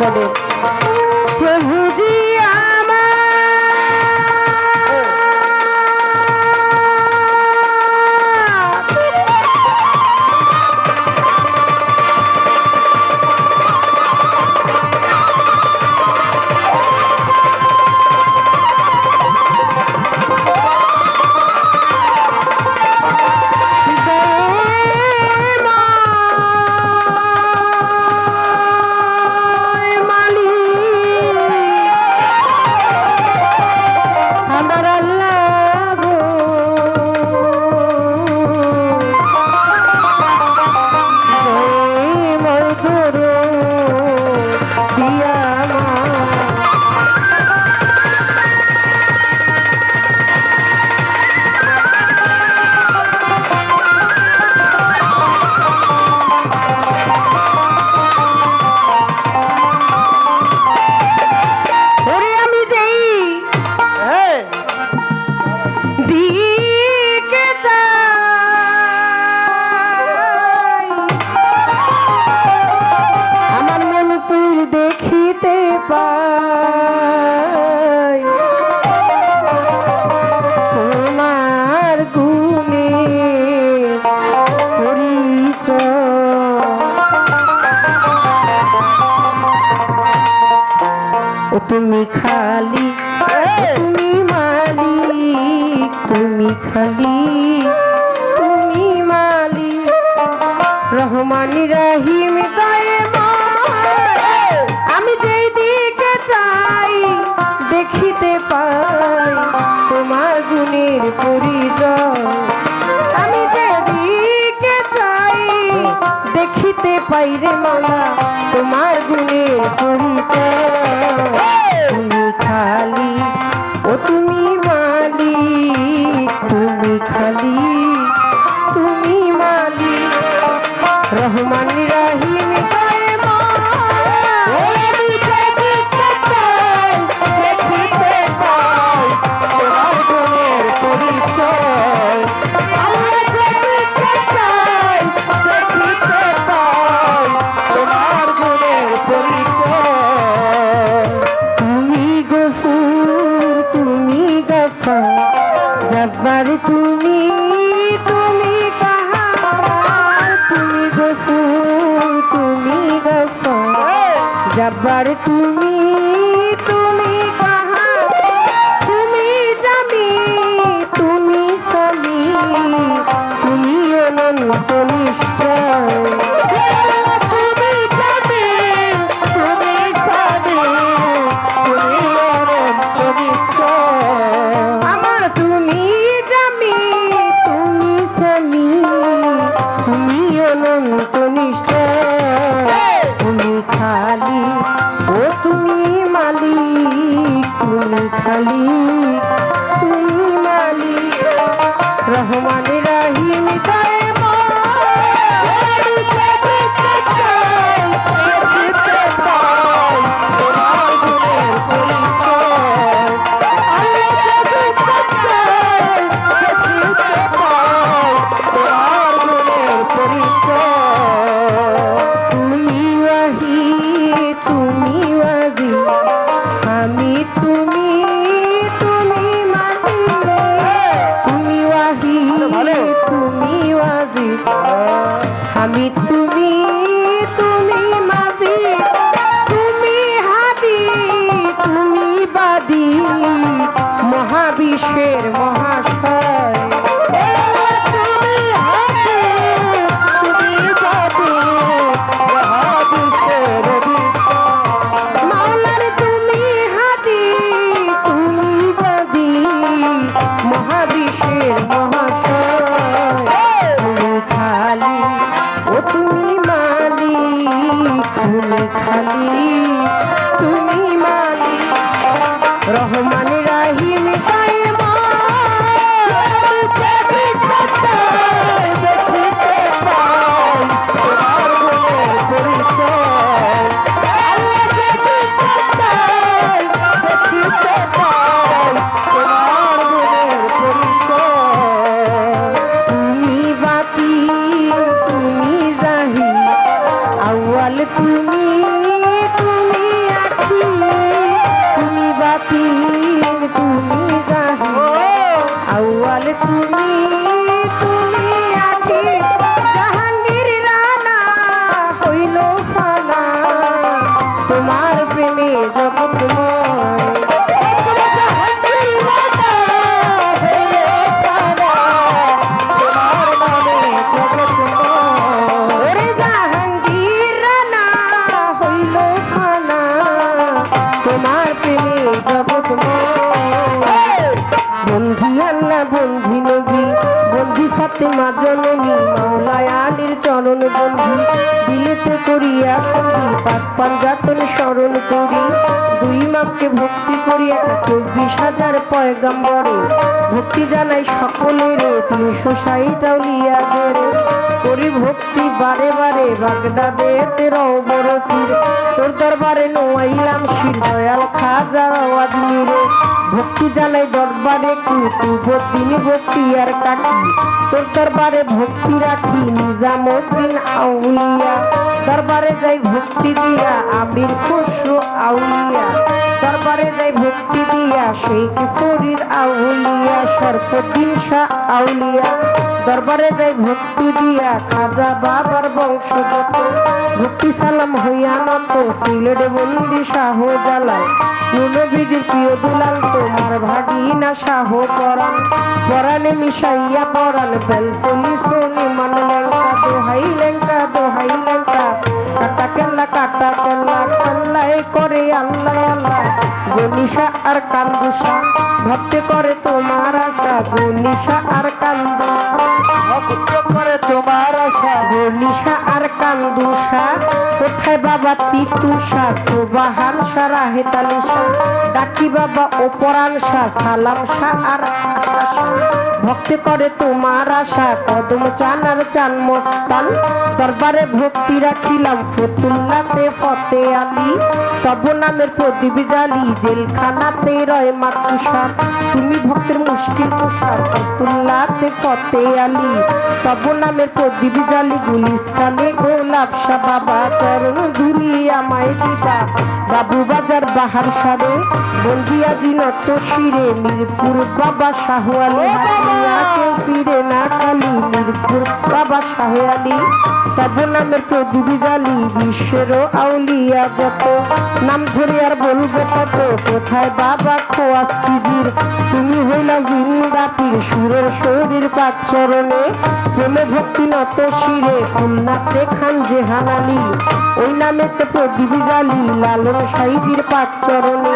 পদের প্রভুজি তুমি খালি তুমি মালিক তুমি খালি তুমি মালিক রহমান রহিম আমি যেই দিকে চাই দেখিতে পাই তোমার গুণের পরিচয় আমি যেদিকে চাই দেখিতে পাই রে মালা তোমার গুণের পরিচয় তুমি খালি ও তুমি মালিক তুমি খালি তুমি মালিক রহমান রহিম জব্বার তুমি তুমি কাহার তুমি গফুর তুমি গফার জব্বার তুমি তুমি কাহার তুমি জামি তুমি সামি তুমি অনন্ত নিশ্চয় তুমি জামি তুমি সামি তুমি অনন্ত নিশ্চয় আমার তুমি অনন্ত নিশ্চয় তুমি খালি ও তুমি মালিক তুমি খালি তুমি মালিক রহমান রহিম আমি তুমি তুমি মাঝি তুমি হাদি তুমি বাদী মহাবিশ্বের মহাশয় তুমি হাদি তুমি বাদী মহাবিশ্বের মাওলার তুমি হাদি তুমি বাদী মহাবিশ্বের মহাশয় তুমি খালি ও তুমি মালিক তুমি খালি তুমি মালিক রহমান রহিম তুমি তোমার প্রেমে জগৎময়। ওরে জাহাঙ্গীর রানা হইল ফানা, তোমার প্রেমে জগৎময়। বন্ধি আল্লাহ বন্ধি নবী বন্ধি ফাতেমা জননী, মাওলায় আলীর চরণ বন্ধি দিলেতে করিয়া সন্ধি, পাক পাঞ্জাতন স্মরণ করি দুই ইমামকে ভক্তি করি 24,000 পয়গাম্বরে ভক্তি জানাই সকলের 360 আউলিয়া করে করি ভক্তি বারে বারে বাগদাদেতে বড় পীর, তোর দরবারে নোয়াইলাম শির দয়াল খাজার আওয়াজ মিরে ভক্তি জানাই দরবারে কুতুবুদ্দিন বক্তিয়ার কাকি, তোর দরবারে ভক্তি রাখি নিজামুদ্দিন আউলিয়া, দরবারে যাই ভক্তি দিয়া আমির খুসরো আউলিয়া, দরবারে যাই ভক্তি দিয়া শেখ ফরিদ আউলিয়া, শরফুদ্দিন শাহ আউলিয়া, দরবারে যাই ভক্তি দিয়া খাজা বাবার বংশগত ভক্তি সালাম হইয়া নত সিলেট বন্দি শাহ জালাল, নবীজির প্রিয় দুলাল তোমার ভাগিনা শাহ পরাণ, পরাণে মিশাইয়া পরাণ বেলতলি সলিমান লেঙ্কা, দোহাই লেঙ্কা দোহাই লেঙ্কা, কাটা কেল্লা কেল্লাই করে আল্লাহ আল্লাহ, গনিশা আর কান্দুষা ভক্তি করে তোমার আশা, গনিশা আর কান্দুষা ভক্তি করে তোমার আশা, গনিশা আর কান্দুষা, কোথায় বাবা তিতুষা সুবাহান শাহ রাহেতালি শাহ, ডাকি বাবা ওপরান শাহ সালাম শাহ আর ভক্তি করে তোমার আশা, কদম চান আর চান মোস্তান, দরবারে ভক্তি রাখিলাম ফতুল্লাতে ফতে আলী, তব নামের প্রদীপ জালি জেলখানাতে রয় মাতুষা, তুমি ভক্তের মুশকিল তুষার ফতুল্লাতে ফতে আলী, তব নামের প্রদীপ জালি গুলিস্তানে গোলাপ শাহ, বাবা চরণ ধুলি আমায় দিবা বাবু বাজার বাহার সারে বন্দিয়া দিনত শিরে, মিরপুর বাবা শাহ আলী হাতিয়া ফিরে না কালী, মিরপুর বাবা শাহ আলী, তব নামের প্রদীপ জালি বিশ্বের আউলিয়া যত, নাম ধরে আর বলবো কত, কোথায় বাবা খোয়াস কিজির, তুমি হইলা জিন্দা পীর সুরের শরীর পাক চরণে, প্রেমে ভক্তি নত শিরে খুলনাতে খান জেহান আলী, ওই নামেতে প্রদীপ জালি লালন সাইজির পাক চরণে,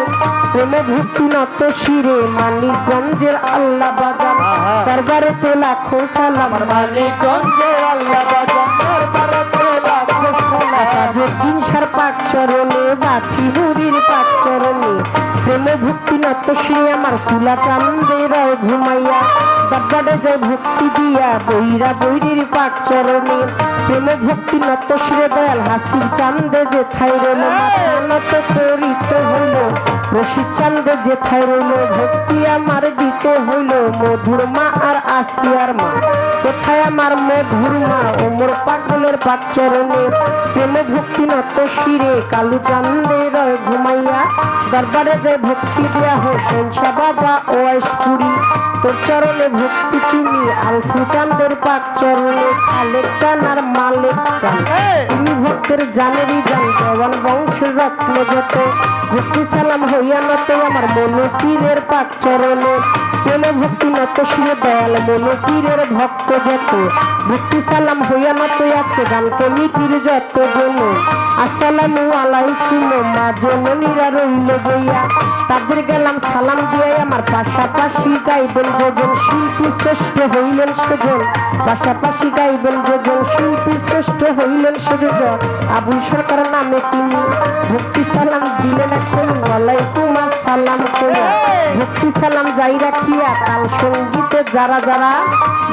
প্রেমে ভক্তি নত শিরে মানিকগঞ্জের আল্লাহ বাজার, দরবারেতে লাখো সালাম মানিকগঞ্জের আল্লাহ বাজার, দরবারেতে লাখো সালাম তাজউদ্দিন শাহর পাক চরণে, বাছি মুরির পাক চরণে, প্রেমে ভক্তি নত শিরে আমার কুলা চান্দের ঘুমাইয়া, দরবারে যায় ভক্তি দিয়া বৈরা বৈরির পাক চরণে, প্রেমে ভক্তি নত শিরে দয়াল হাসির চান্দে যে থাই রইল, নত করিত হইল রশিদ চান্দে যে থাই রইল, ভক্তি আমার দিতে হইল মধুর মা আর আসিয়ার মা, কোথায় আমার মধুর মা ওমর পাগলের পাক চরণে, প্রেমে ভক্তি নত শিরে কালু চান্দের ঘুমাইয়া, দরবারে যায় ভক্তি দিয়া হোসেন শাহ বাবা ওয়াইশপুরি, তোর চরণে ভক্তি তুমি আলফু চান্দের পাক চরণে, খালেক চান আর মালেক চান, তুমি ভক্তের জানেরই জান জওয়ান বংশের রত্ন যত, ভক্তি সালাম হইয়া নত আমার মনু পীরের পাক চরণে, প্রেমে ভক্তি নত শিরে দয়াল মনু পীরের ভক্ত যত, ভক্তি সালাম হইয়া নত আজকে গান কমিটির যত জন, আসসালামু আলাইকুম মা জননীরা রইল বইয়া, তাদের গেলাম সালাম দিয়ে আমার পাশাপাশি গাইবেন যোজন শিল্পী শ্রেষ্ঠ হইলেন সেজন, পাশাপাশি গাইবেন যোজন শিল্পী শ্রেষ্ঠ হইলেন সেজন, আবুল সরকার নামে তিনি ভক্তি সালাম দিলেন এখন ওয়ালাইকুম আসসালাম কইয়া, ভক্তি সালাম যাই রাখিয়া কাল সঙ্গীতে যারা যারা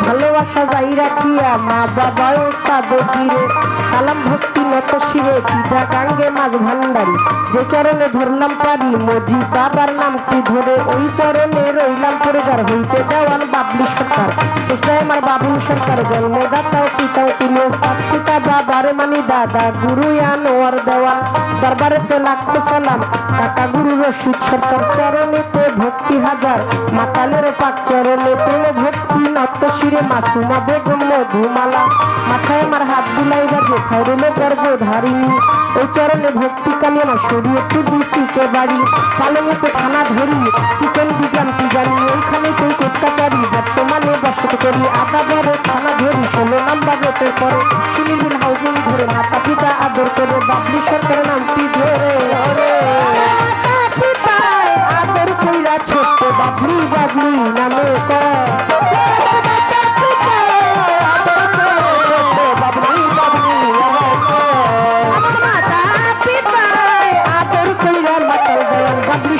ভালোবাসা যাই রাখিয়া মা বাবা ওস্তাদ গিরে, সালাম ভক্তি নত শিরে পিতা কাঙ্গে মাঝ ভান্ডারি, যে চরণে ধরলাম পারি মজি বাবার নামটি ধরে, ওই চরণে রইলাম পরিবার হইতে দেওয়ান বাবলু সরকার, চেষ্টায় আমার বাবুল সরকার জন্মদাতাও পিতাও তিনি ওস্তাদ, পিতা বাবারে মানি দাদা গুরু আনোয়ার দেওয়ান, দরবারেতে লাখো সালাম কাকা গুরু রশিদ সরকার, চরণেতে ভক্তি হাজার মাতালের পাক চরণে, প্রেমে ভক্তি নত শিরে মাসুমা বেগম মধুমালা, মাথায় আমার হাত বুলাইবা খরলে গর্ভধারিণী ওই চরণে ভক্তি কালী আমার শরীয়তপুর ডিস্ট্রিক্টে বাড়ি পালনেতে থানা ধরি চিকেন বিজ্ঞান কি জানি ওইখানে তুই কোটকাচারি বর্তমানে বসত করি আদাবর থানা ধরি 16 নম্বর রোডের পরে সুনীল হাউজিং ধরে মাতা পিতা আদর করে বাবলি সরকার নামটি ধরে আদর কইরা ছোট্ট বাবলি বাবলি নামে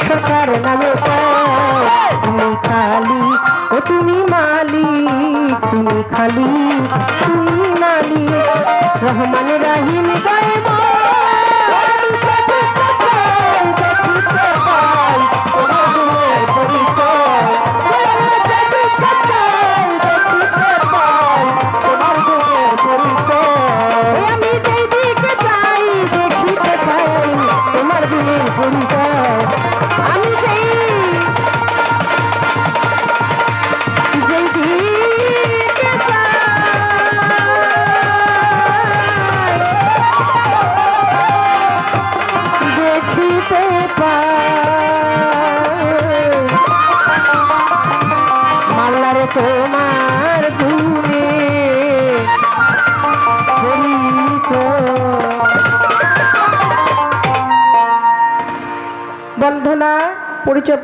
সরকার নামে তুমি খালি ও তুমি মালিক তুমি খালি তুমি মালিক রহমান রাহিম গাইব আমি যেদিকে যাই দেখিতে পাই তোমার দিনের পরিচয় আমি দেখিতে মাল্লারে তোমার গুণে বন্ধনা পরিচয়